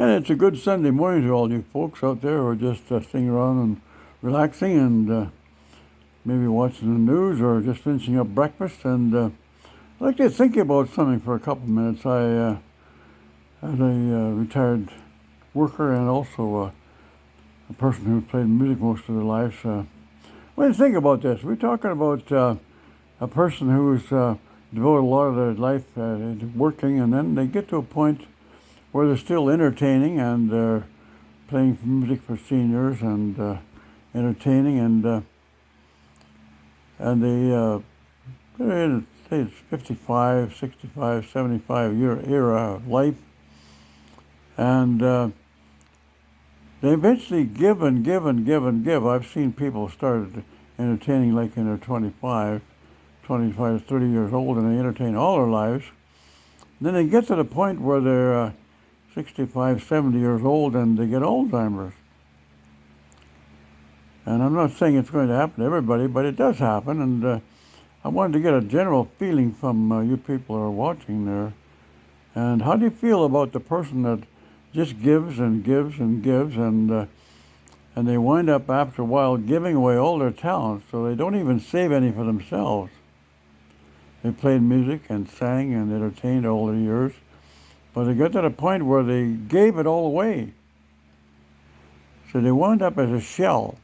And it's a good Sunday morning to all you folks out there who are just sitting around and relaxing and maybe watching the news or just finishing up breakfast. And I'd like to think about something for a couple of minutes. As a retired worker and also a person who played music most of their lives, when you think about this, we're talking about a person who's devoted a lot of their life to working, and then they get to a point where they're still entertaining and they're playing music for seniors and entertaining and they're in, say it's 55, 65, 75 year era of life, and they eventually give and give and give and give. I've seen people start entertaining like in their 25 to 30 years old, and they entertain all their lives. And then they get to the point where they're 65, 70 years old and they get Alzheimer's. And I'm not saying it's going to happen to everybody, but it does happen. And I wanted to get a general feeling from you people who are watching there. And how do you feel about the person that just gives and gives and gives, and they wind up after a while giving away all their talents, so they don't even save any for themselves. They played music and sang and entertained all their years, but they got to the point where they gave it all away. So they wound up as a shell.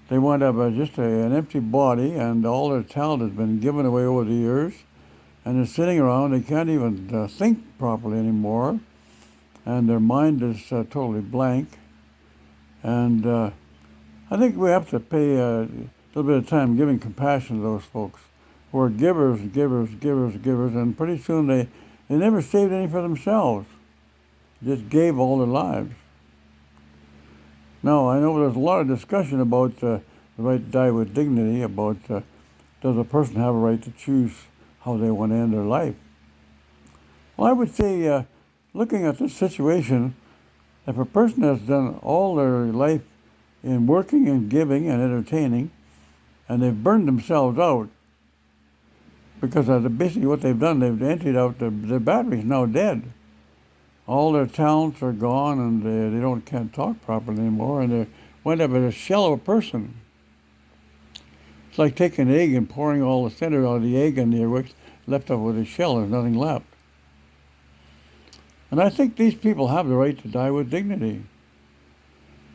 They wound up as just an empty body, and all their talent has been given away over the years, and they're sitting around. They can't even think properly anymore, and their mind is totally blank. And I think we have to pay a little bit of time giving compassion to those folks who are givers, givers, givers, givers, and pretty soon they never saved any for themselves. Just gave all their lives. Now, I know there's a lot of discussion about the right to die with dignity, about does a person have a right to choose how they want to end their life. Well, I would say, looking at this situation, if a person has done all their life in working and giving and entertaining, and they've burned themselves out, because basically what they've done, they've emptied out their battery's now dead. All their talents are gone, and they can't talk properly anymore, and they wind up as a shell of a person. It's like taking an egg and pouring all the center out of the egg, and you're left up with a shell. There's nothing left. And I think these people have the right to die with dignity.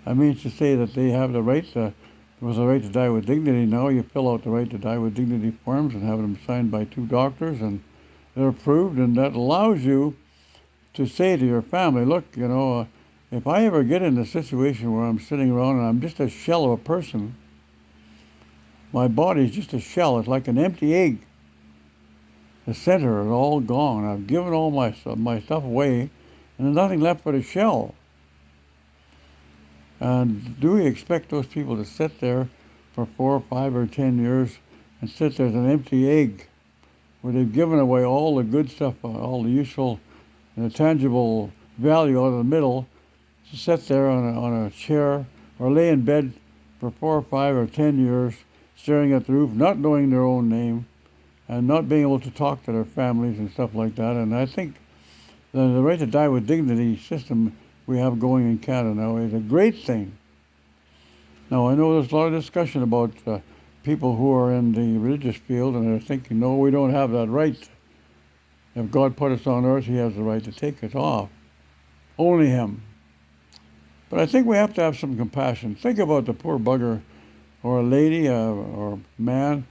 I mean to say that they have the right to, with the right to die with dignity. Now you fill out the right to die with dignity forms and have them signed by 2 doctors, and they're approved, and that allows you to say to your family, look, if I ever get in a situation where I'm sitting around and I'm just a shell of a person, my body's just a shell. It's like an empty egg. The center is all gone. I've given all my stuff away, and there's nothing left but a shell. And do we expect those people to sit there for 4 or 5 or 10 years and sit there as an empty egg where they've given away all the good stuff, all the useful and the tangible value out of the middle, to sit there on a chair or lay in bed for 4 or 5 or 10 years staring at the roof, not knowing their own name, and not being able to talk to their families and stuff like that. And I think the right to die with dignity system we have going in Canada now is a great thing. Now, I know there's a lot of discussion about people who are in the religious field, and they're thinking, no, we don't have that right. If God put us on earth, he has the right to take us off. Only him. But I think we have to have some compassion. Think about the poor bugger, or a lady, or a man,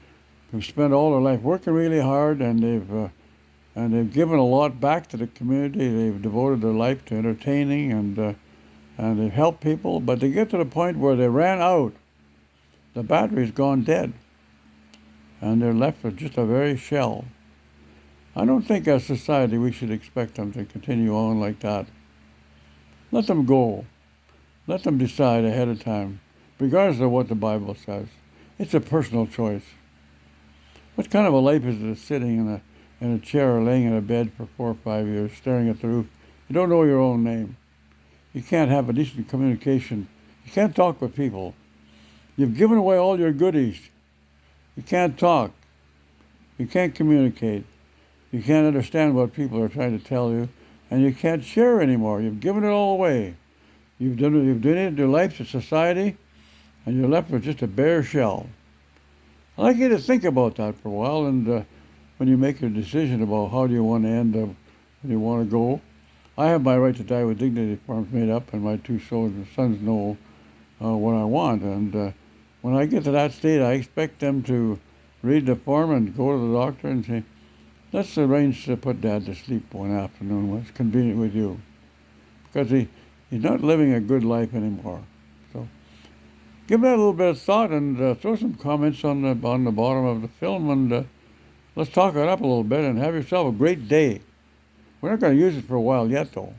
who've spent all their life working really hard, and they've given a lot back to the community. They've devoted their life to entertaining, and they've helped people, but they get to the point where they ran out. The battery's gone dead, and they're left with just a very shell. I don't think as society we should expect them to continue on like that. Let them go. Let them decide ahead of time, regardless of what the Bible says. It's a personal choice. What kind of a life is it sitting in a chair or laying in a bed for 4 or 5 years, staring at the roof? You don't know your own name. You can't have a decent communication. You can't talk with people. You've given away all your goodies. You can't talk. You can't communicate. You can't understand what people are trying to tell you, and you can't share anymore. You've given it all away. You've donated your life to society, and you're left with just a bare shell. I'd like you to think about that for a while, and when you make your decision about how do you want to end up, where you want to go. I have my right to die with dignity forms made up, and my two sons know what I want. And when I get to that state, I expect them to read the form and go to the doctor and say, let's arrange to put Dad to sleep one afternoon when it's convenient with you. Because he's not living a good life anymore. So give that a little bit of thought and throw some comments on the bottom of the film, and let's talk it up a little bit and have yourself a great day. We're not going to use it for a while yet, though.